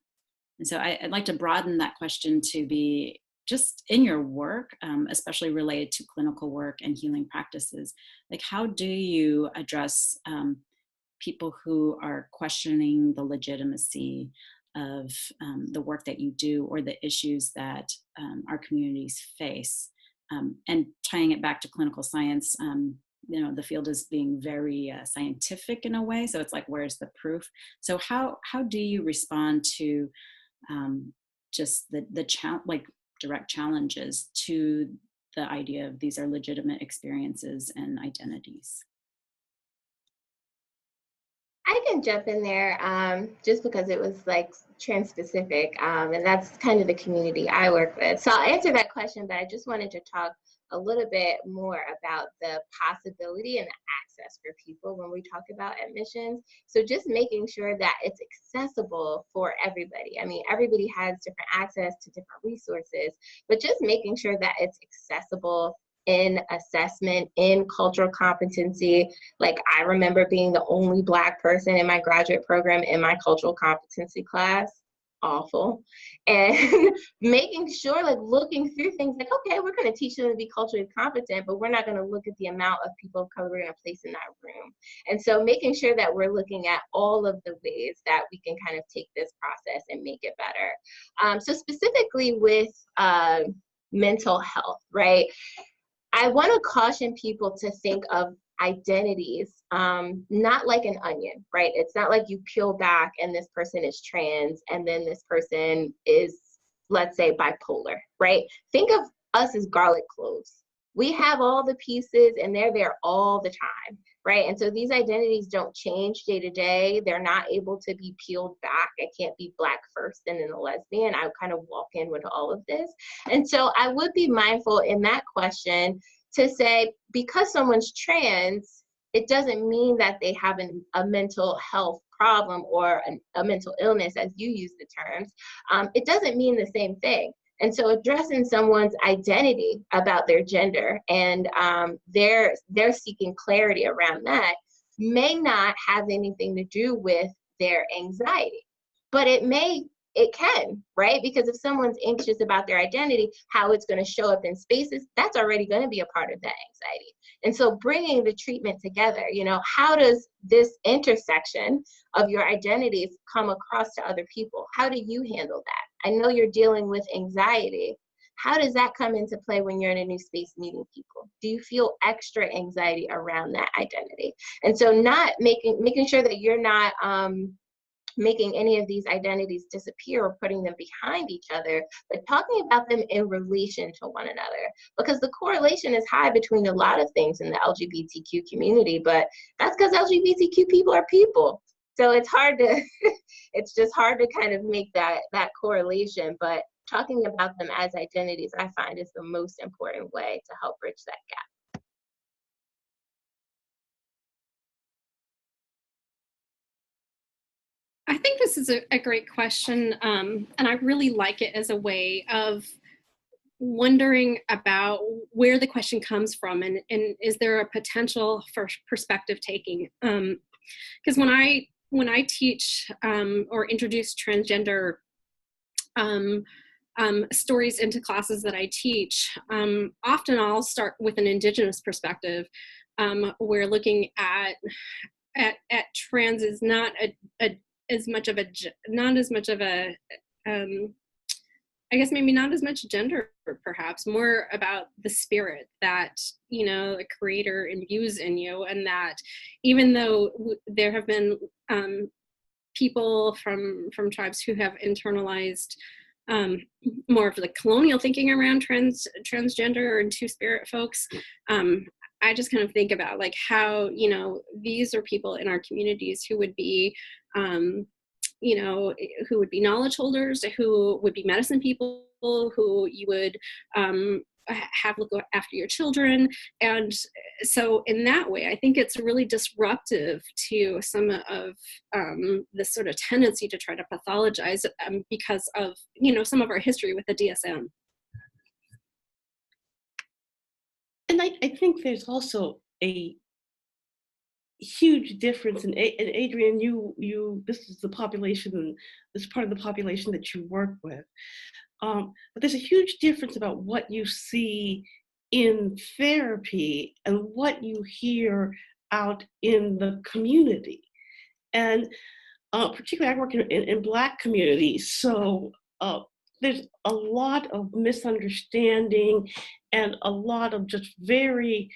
And so I'd like to broaden that question to be just in your work, especially related to clinical work and healing practices. Like, how do you address people who are questioning the legitimacy of the work that you do, or the issues that our communities face? And tying it back to clinical science, the field is being very scientific in a way. So it's like, where's the proof? So how do you respond to just the direct challenges to the idea of these are legitimate experiences and identities? I can jump in there just because it was like trans-specific, and that's kind of the community I work with. So I'll answer that question, but I just wanted to talk a little bit more about the possibility and the access for people when we talk about admissions. So just making sure that it's accessible for everybody. I mean, everybody has different access to different resources, but just making sure that it's accessible in assessment, in cultural competency. Like, I remember being the only Black person in my graduate program in my cultural competency class. Awful. And making sure, like, looking through things like, okay, we're going to teach them to be culturally competent, but we're not going to look at the amount of people of color we're going to place in that room. And so making sure that we're looking at all of the ways that we can kind of take this process and make it better. So specifically with mental health, right? I want to caution people to think of identities not like an onion, right? It's not like you peel back and this person is trans and then this person is, let's say, bipolar, right? Think of us as garlic cloves. We have all the pieces and they're there all the time, right? And so these identities don't change day to day. They're not able to be peeled back. I can't be Black first and then a lesbian. I kind of walk in with all of this. And so I would be mindful in that question to say, because someone's trans, it doesn't mean that they have a mental health problem or a mental illness, as you use the terms. It doesn't mean the same thing. And so addressing someone's identity about their gender and they're seeking clarity around that may not have anything to do with their anxiety, but it can, right? Because if someone's anxious about their identity, how it's going to show up in spaces, that's already going to be a part of that anxiety. And so bringing the treatment together, how does this intersection of your identities come across to other people? How do you handle that? I know you're dealing with anxiety. How does that come into play when you're in a new space meeting people? Do you feel extra anxiety around that identity? And so not making sure that you're not making any of these identities disappear or putting them behind each other, but talking about them in relation to one another. Because the correlation is high between a lot of things in the LGBTQ community, but that's because LGBTQ people are people. So it's just hard to kind of make that correlation, but talking about them as identities, I find, is the most important way to help bridge that gap. I think this is a great question, and I really like it as a way of wondering about where the question comes from, and is there a potential for perspective taking? Because when I teach or introduce transgender stories into classes that I teach, often I'll start with an Indigenous perspective. We're looking at trans is not as much of a I guess maybe not as much gender, perhaps more about the spirit that, you know, the creator imbues in you, and that even though there have been people from tribes who have internalized more of the colonial thinking around transgender and two-spirit folks, I just kind of think about like how, you know, these are people in our communities who would be you know, who would be knowledge holders, who would be medicine people, who you would have look after your children. And so in that way, I think it's really disruptive to some of this sort of tendency to try to pathologize because of, you know, some of our history with the DSM. And I think there's also a huge difference, and Adrienne, this is the population, this part of the population that you work with. But there's a huge difference about what you see in therapy and what you hear out in the community. And particularly I work in Black communities, so there's a lot of misunderstanding and a lot of just very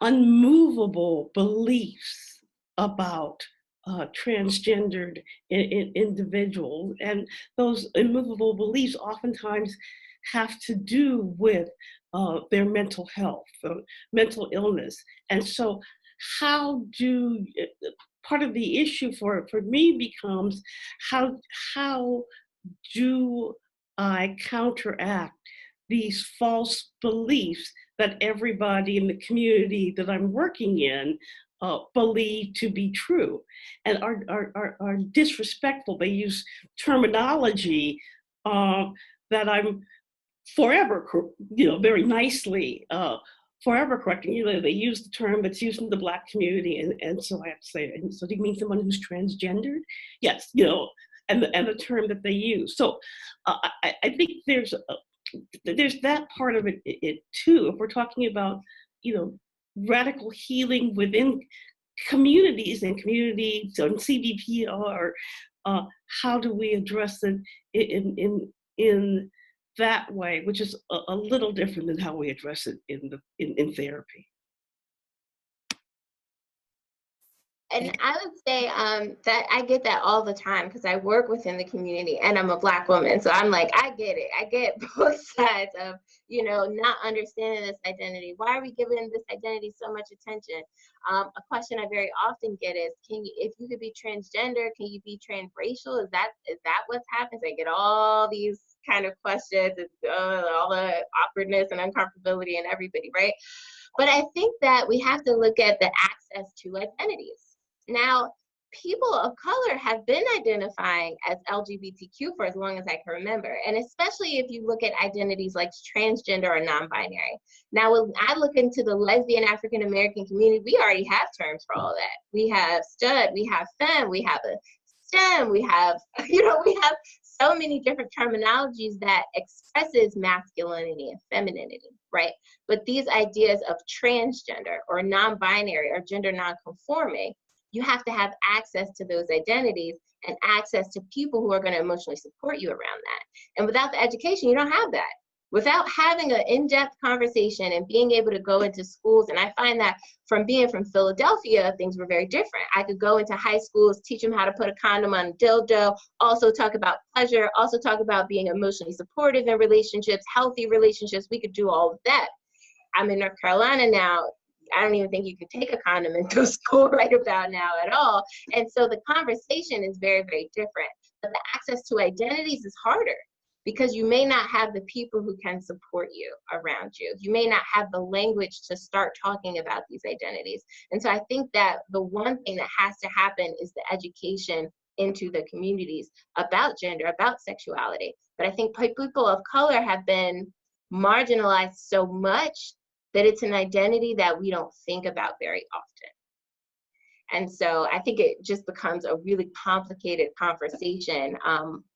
unmovable beliefs about transgendered individuals. And those immovable beliefs oftentimes have to do with their mental health, mental illness. And so part of the issue for me becomes how do I counteract these false beliefs that everybody in the community that I'm working in believe to be true and are disrespectful. They use terminology that I'm forever, you know, very nicely, forever correcting. You know, they use the term that's used in the Black community, and so I have to say, and so do you mean someone who's transgendered? Yes, you know, and the term that they use. So I think there's that part of it too. If we're talking about, you know, radical healing within communities and CBPR, how do we address it in that way, which is a little different than how we address it in therapy. And I would say that I get that all the time because I work within the community and I'm a Black woman. So I'm like, I get it. I get both sides of, you know, not understanding this identity. Why are we giving this identity so much attention? A question I very often get is, if you could be transgender, can you be transracial? Is that what's happening? So I get all these kind of questions, all the awkwardness and uncomfortability and everybody, right? But I think that we have to look at the access to identities. Now, people of color have been identifying as LGBTQ for as long as I can remember, and especially if you look at identities like transgender or non-binary. Now, when I look into the lesbian African American community, we already have terms for all that. We have stud, we have femme, we have a STEM, we have, you know, we have so many different terminologies that expresses masculinity and femininity, right? But these ideas of transgender or non-binary or gender non-conforming, you have to have access to those identities and access to people who are going to emotionally support you around that. And without the education, you don't have that. Without having an in-depth conversation and being able to go into schools, and I find that from being from Philadelphia, things were very different. I could go into high schools, teach them how to put a condom on a dildo, also talk about pleasure, also talk about being emotionally supportive in relationships, healthy relationships. We could do all of that. I'm in North Carolina now. I don't even think you could take a condom into school right about now at all. And so the conversation is very, very different. But the access to identities is harder because you may not have the people who can support you around you. You may not have the language to start talking about these identities. And so I think that the one thing that has to happen is the education into the communities about gender, about sexuality. But I think people of color have been marginalized so much that it's an identity that we don't think about very often. And so I think it just becomes a really complicated conversation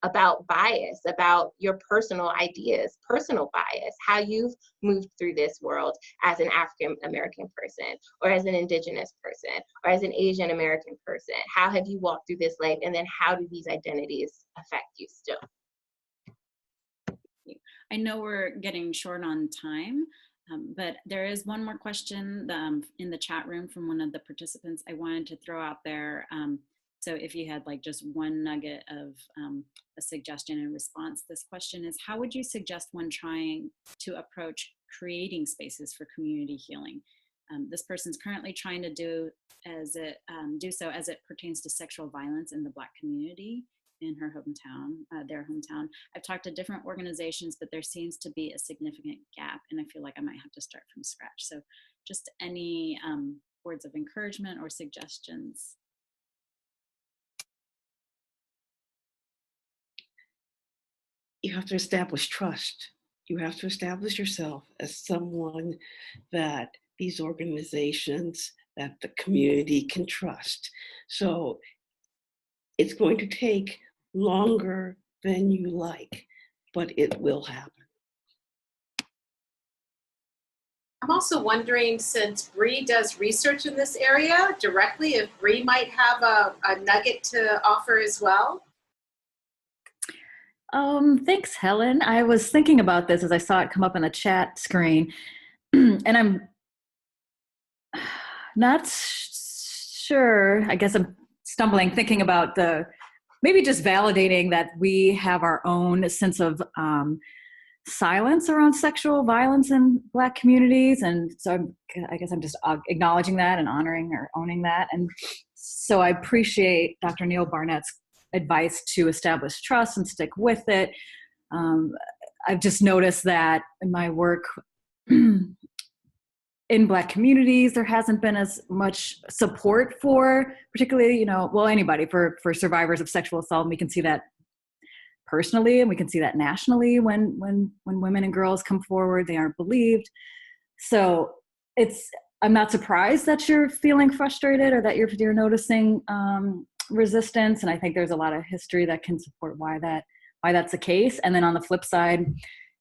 about bias, about your personal ideas, personal bias, how you've moved through this world as an African American person, or as an Indigenous person, or as an Asian American person. How have you walked through this life? And then how do these identities affect you still? I know we're getting short on time, but there is one more question in the chat room from one of the participants I wanted to throw out there. So if you had like just one nugget of a suggestion in response, this question is, how would you suggest one trying to approach creating spaces for community healing? This person's currently trying to do so as it pertains to sexual violence in the Black community in her hometown, their hometown. I've talked to different organizations, but there seems to be a significant gap, and I feel like I might have to start from scratch. So just any words of encouragement or suggestions? You have to establish trust. You have to establish yourself as someone that these organizations, that the community can trust. So it's going to take longer than you like, but it will happen. I'm also wondering, since Bree does research in this area directly, if Bree might have a nugget to offer as well. Thanks, Helen. I was thinking about this as I saw it come up on the chat screen, and I'm not sure. I guess I'm stumbling, thinking about maybe just validating that we have our own sense of silence around sexual violence in Black communities. And so I guess I'm just acknowledging that and honoring or owning that. And so I appreciate Dr. Neal Barnett's advice to establish trust and stick with it. I've just noticed that in my work in Black communities, there hasn't been as much support for, particularly, anybody, for survivors of sexual assault. And we can see that personally, and we can see that nationally when women and girls come forward, they aren't believed. So I'm not surprised that you're feeling frustrated or that you're noticing resistance. And I think there's a lot of history that can support why that's the case. And then on the flip side,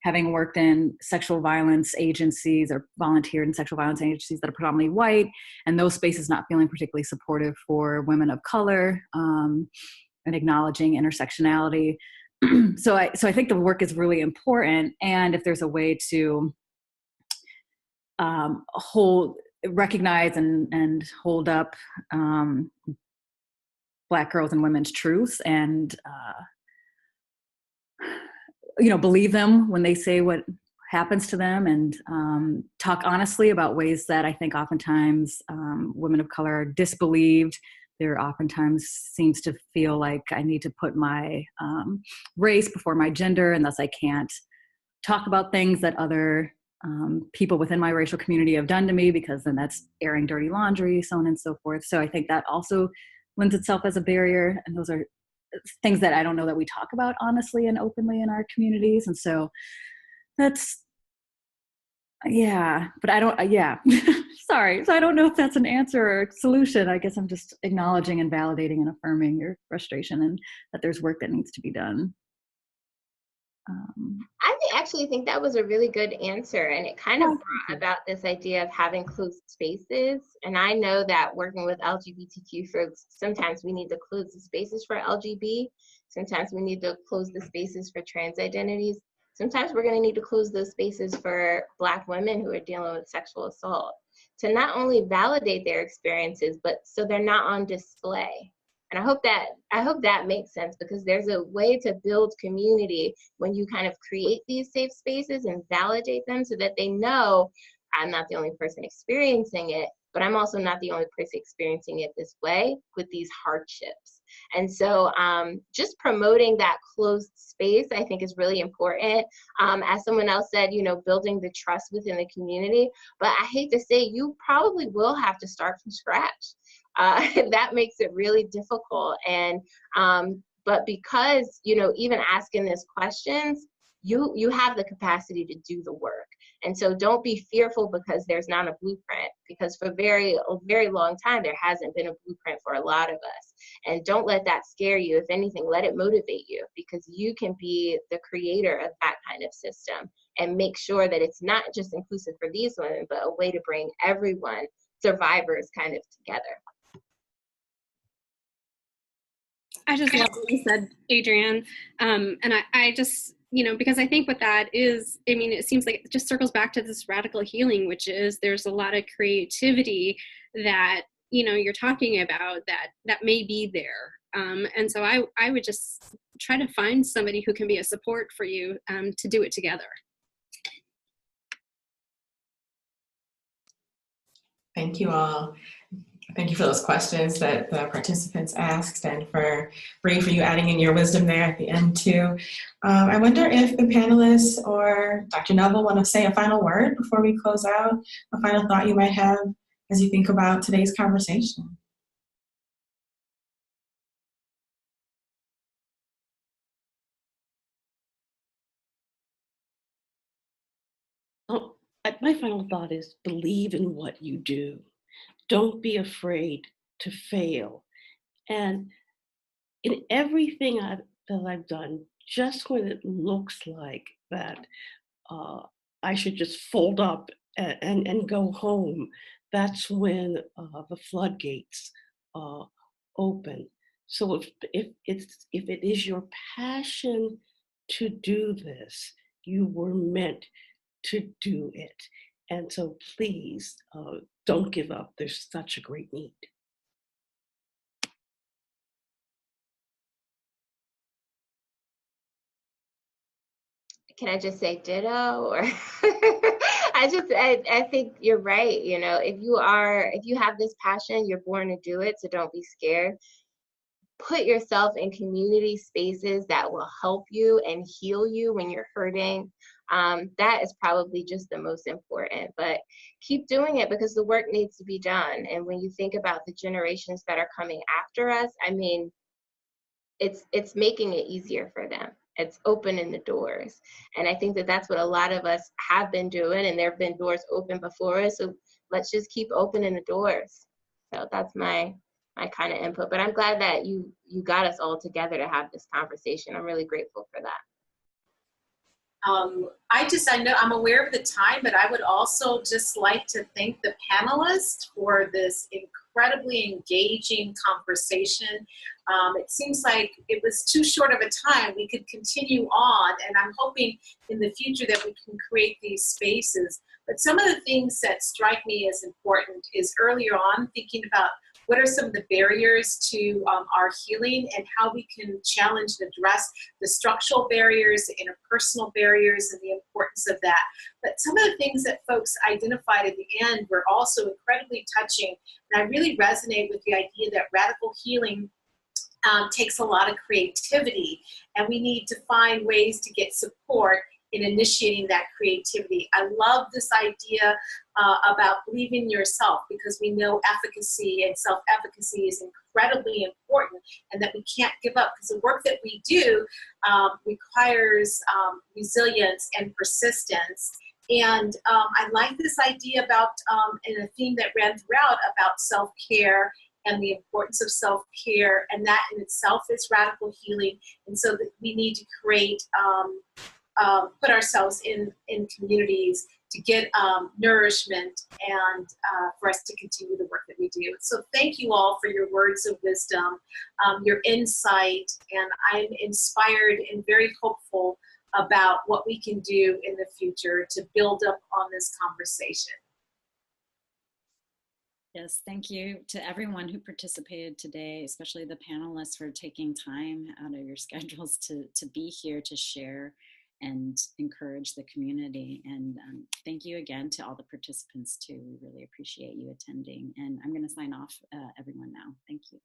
having worked in sexual violence agencies or volunteered in sexual violence agencies that are predominantly white, and those spaces not feeling particularly supportive for women of color, and acknowledging intersectionality. So I think the work is really important. And if there's a way to recognize and hold up Black girls and women's truths, and believe them when they say what happens to them, and talk honestly about ways that I think oftentimes women of color are disbelieved. There oftentimes seems to feel like I need to put my race before my gender, and thus I can't talk about things that other people within my racial community have done to me, because then that's airing dirty laundry, so on and so forth. So I think that also lends itself as a barrier, and those are things that I don't know that we talk about honestly and openly in our communities. And so that's, but I don't, sorry. So I don't know if that's an answer or a solution. I guess I'm just acknowledging and validating and affirming your frustration, and that there's work that needs to be done. I actually think that was a really good answer, and it kind of brought about this idea of having closed spaces. And I know that working with LGBTQ folks, sometimes we need to close the spaces for LGB, sometimes we need to close the spaces for trans identities, sometimes we're going to need to close those spaces for Black women who are dealing with sexual assault, to not only validate their experiences, but so they're not on display. And I hope that makes sense, because there's a way to build community when you kind of create these safe spaces and validate them, so that they know I'm not the only person experiencing it, but I'm also not the only person experiencing it this way with these hardships. And so just promoting that closed space, I think, is really important. As someone else said, building the trust within the community. But I hate to say, you probably will have to start from scratch. That makes it really difficult. And but because even asking these questions, you have the capacity to do the work. And so don't be fearful because there's not a blueprint, because for a very long time there hasn't been a blueprint for a lot of us. And don't let that scare you. If anything, let it motivate you, because you can be the creator of that kind of system and make sure that it's not just inclusive for these women, but a way to bring everyone, survivors, kind of together. I just love what you said, Adrienne. And I just because I think what that is, I mean, it seems like it just circles back to this radical healing, which is there's a lot of creativity that, you're talking about that may be there. And so I would just try to find somebody who can be a support for you to do it together. Thank you all. Thank you for those questions that the participants asked, and for you adding in your wisdom there at the end too. I wonder if the panelists or Dr. Neville want to say a final word before we close out, a final thought you might have as you think about today's conversation. My final thought is believe in what you do. Don't be afraid to fail. And in everything that I've done, just when it looks like that I should just fold up and go home, that's when the floodgates open. So if it is your passion to do this, you were meant to do it. And so please don't give up. There's such a great need. Can I just say ditto? Or I think you're right. If you have this passion, you're born to do it. So don't be scared. Put yourself in community spaces that will help you and heal you when you're hurting. That is probably just the most important, but keep doing it because the work needs to be done. And when you think about the generations that are coming after us, I mean, it's making it easier for them. It's opening the doors. And I think that that's what a lot of us have been doing, and there have been doors open before us. So let's just keep opening the doors. So that's my kind of input. But I'm glad that you got us all together to have this conversation. I'm really grateful for that. I know I'm aware of the time, but I would also just like to thank the panelists for this incredibly engaging conversation. It seems like it was too short of a time. We could continue on, and I'm hoping in the future that we can create these spaces. But some of the things that strike me as important is earlier on thinking about what are some of the barriers to our healing and how we can challenge and address the structural barriers, the interpersonal barriers, and the importance of that. But some of the things that folks identified at the end were also incredibly touching, and I really resonate with the idea that radical healing takes a lot of creativity, and we need to find ways to get support in initiating that creativity. I love this idea about believing in yourself, because we know efficacy and self-efficacy is incredibly important, and that we can't give up, because the work that we do requires resilience and persistence. And I like this idea about, and a theme that ran throughout, about self-care and the importance of self-care, and that in itself is radical healing. And so that we need to create, put ourselves in communities to get nourishment and for us to continue the work that we do. So thank you all for your words of wisdom, your insight, and I'm inspired and very hopeful about what we can do in the future to build up on this conversation. Yes, thank you to everyone who participated today, especially the panelists for taking time out of your schedules to be here to share and encourage the community. And thank you again to all the participants too. We really appreciate you attending. And I'm going to sign off everyone now. Thank you.